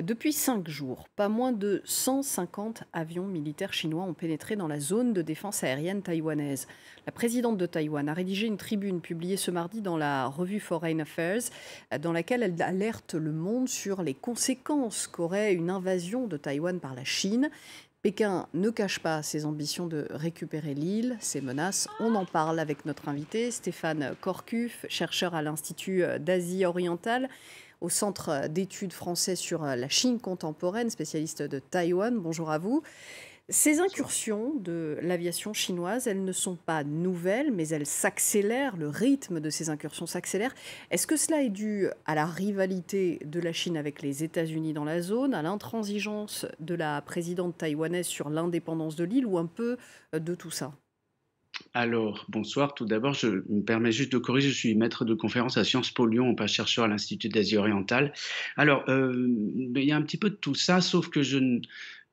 Depuis 5 jours, pas moins de 150 avions militaires chinois ont pénétré dans la zone de défense aérienne taïwanaise. La présidente de Taïwan a rédigé une tribune publiée ce mardi dans la revue Foreign Affairs, dans laquelle elle alerte le monde sur les conséquences qu'aurait une invasion de Taïwan par la Chine. Pékin ne cache pas ses ambitions de récupérer l'île, ses menaces. On en parle avec notre invité, Stéphane Corcuf, chercheur à l'Institut d'Asie orientale, au Centre d'études français sur la Chine contemporaine, spécialiste de Taïwan. Bonjour à vous. Ces incursions de l'aviation chinoise, elles ne sont pas nouvelles, mais elles s'accélèrent, le rythme de ces incursions s'accélère. Est-ce que cela est dû à la rivalité de la Chine avec les États-Unis dans la zone, à l'intransigeance de la présidente taïwanaise sur l'indépendance de l'île, ou un peu de tout ça? Alors, bonsoir. Tout d'abord, je me permets juste de corriger, je suis maître de conférence à Sciences Po Lyon, pas chercheur à l'Institut d'Asie orientale. Alors, il y a un petit peu de tout ça, sauf que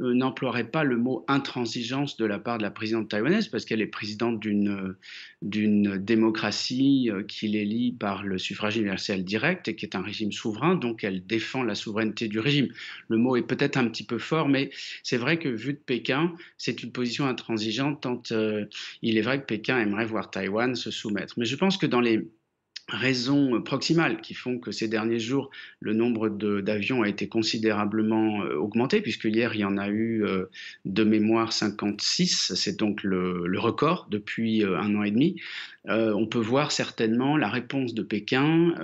n'emploierai pas le mot intransigeance de la part de la présidente taïwanaise, parce qu'elle est présidente d'une démocratie qui l'élit par le suffrage universel direct et qui est un régime souverain, donc elle défend la souveraineté du régime. Le mot est peut-être un petit peu fort, mais c'est vrai que vu de Pékin, c'est une position intransigeante tant il est vrai que Pékin aimerait voir Taïwan se soumettre. Mais je pense que dans les raisons proximales qui font que ces derniers jours, le nombre d'avions a été considérablement augmenté, puisque hier, il y en a eu de mémoire 56, c'est donc le record depuis 1 an et demi. On peut voir certainement la réponse de Pékin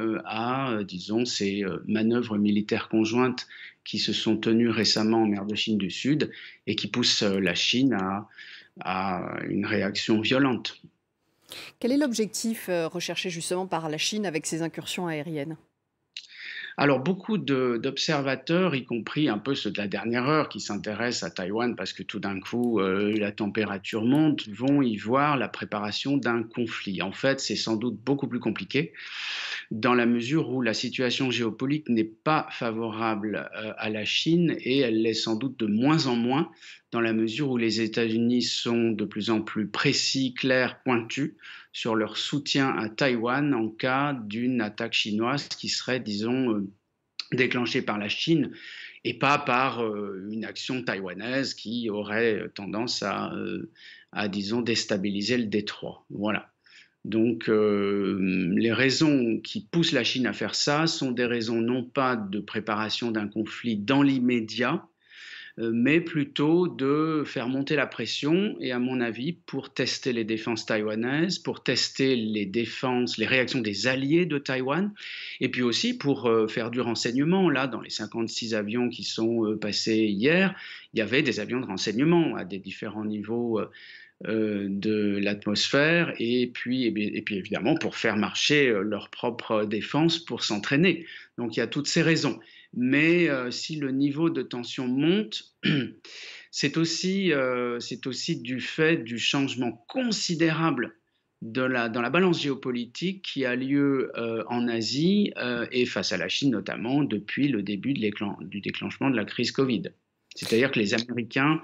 disons, ces manœuvres militaires conjointes qui se sont tenues récemment en mer de Chine du Sud et qui poussent la Chine à une réaction violente. Quel est l'objectif recherché justement par la Chine avec ces incursions aériennes? Alors beaucoup d'observateurs, y compris un peu ceux de la dernière heure qui s'intéressent à Taïwan parce que tout d'un coup la température monte, vont y voir la préparation d'un conflit. En fait, c'est sans doute beaucoup plus compliqué dans la mesure où la situation géopolitique n'est pas favorable à la Chine et elle l'est sans doute de moins en moins dans la mesure où les États-Unis sont de plus en plus précis, clairs, pointus sur leur soutien à Taïwan en cas d'une attaque chinoise qui serait, disons, déclenchée par la Chine et pas par une action taïwanaise qui aurait tendance disons, déstabiliser le détroit. Voilà. Donc, les raisons qui poussent la Chine à faire ça sont des raisons non pas de préparation d'un conflit dans l'immédiat, mais plutôt de faire monter la pression et à mon avis pour tester les défenses taïwanaises, pour tester les réactions des alliés de Taïwan et puis aussi pour faire du renseignement. Là, dans les 56 avions qui sont passés hier, il y avait des avions de renseignement à des différents niveaux de l'atmosphère et puis évidemment pour faire marcher leur propre défense pour s'entraîner. Donc il y a toutes ces raisons. Mais si le niveau de tension monte, c'est aussi du fait du changement considérable dans la balance géopolitique qui a lieu en Asie et face à la Chine notamment depuis le début du déclenchement de la crise Covid. C'est-à-dire que les Américains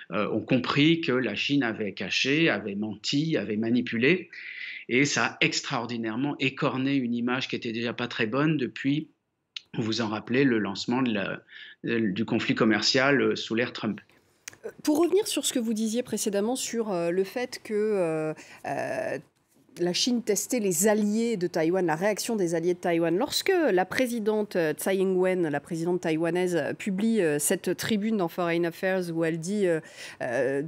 ont compris que la Chine avait caché, avait menti, avait manipulé, et ça a extraordinairement écorné une image qui était déjà pas très bonne depuis, vous vous en rappelez, le lancement du conflit commercial sous l'ère Trump. Pour revenir sur ce que vous disiez précédemment sur le fait que la Chine testait les alliés de Taïwan, la réaction des alliés de Taïwan. Lorsque la présidente Tsai Ing-wen, la présidente taïwanaise, publie cette tribune dans Foreign Affairs où elle dit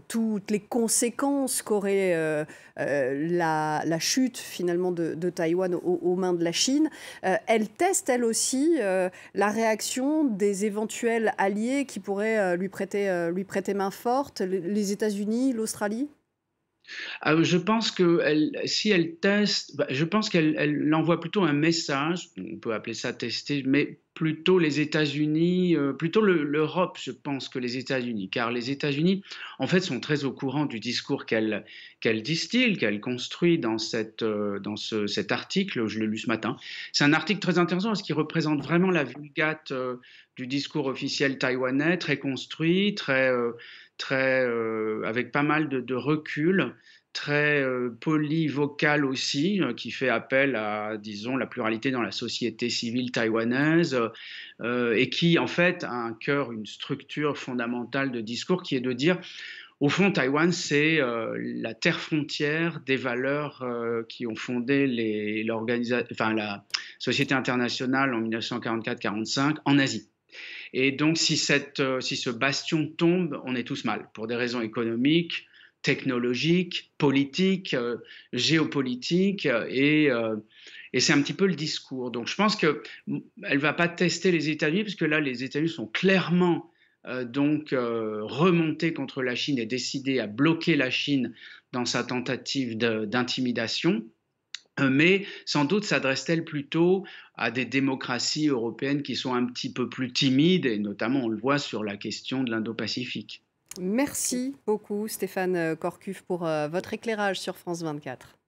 toutes les conséquences qu'aurait la chute finalement de Taïwan aux mains de la Chine, elle teste elle aussi la réaction des éventuels alliés qui pourraient lui prêter main forte, les États-Unis, l'Australie? Je pense que si elle teste, je pense qu'elle envoie plutôt un message, on peut appeler ça tester, mais plutôt les États-Unis, plutôt l'Europe, je pense, que les États-Unis. Car les États-Unis, en fait, sont très au courant du discours qu'elle distille, qu'elle construit cet article, je l'ai lu ce matin. C'est un article très intéressant parce qu'il représente vraiment la vulgate du discours officiel taïwanais, très construit, avec pas mal de recul, très polyvocale aussi, qui fait appel à, disons, la pluralité dans la société civile taïwanaise, et qui, en fait, a un cœur, une structure fondamentale de discours qui est de dire, au fond, Taïwan, c'est la terre frontière des valeurs qui ont fondé enfin, la Société internationale en 1944-45 en Asie. Et donc, si ce bastion tombe, on est tous mal, pour des raisons économiques, technologiques, politiques, géopolitiques, et c'est un petit peu le discours. Donc, je pense qu'elle ne va pas tester les États-Unis, parce que là, les États-Unis sont clairement remontés contre la Chine et décidés à bloquer la Chine dans sa tentative d'intimidation. Mais sans doute s'adresse-t-elle plutôt à des démocraties européennes qui sont un petit peu plus timides, et notamment on le voit sur la question de l'Indo-Pacifique. Merci beaucoup Stéphane Corcuff pour votre éclairage sur France 24.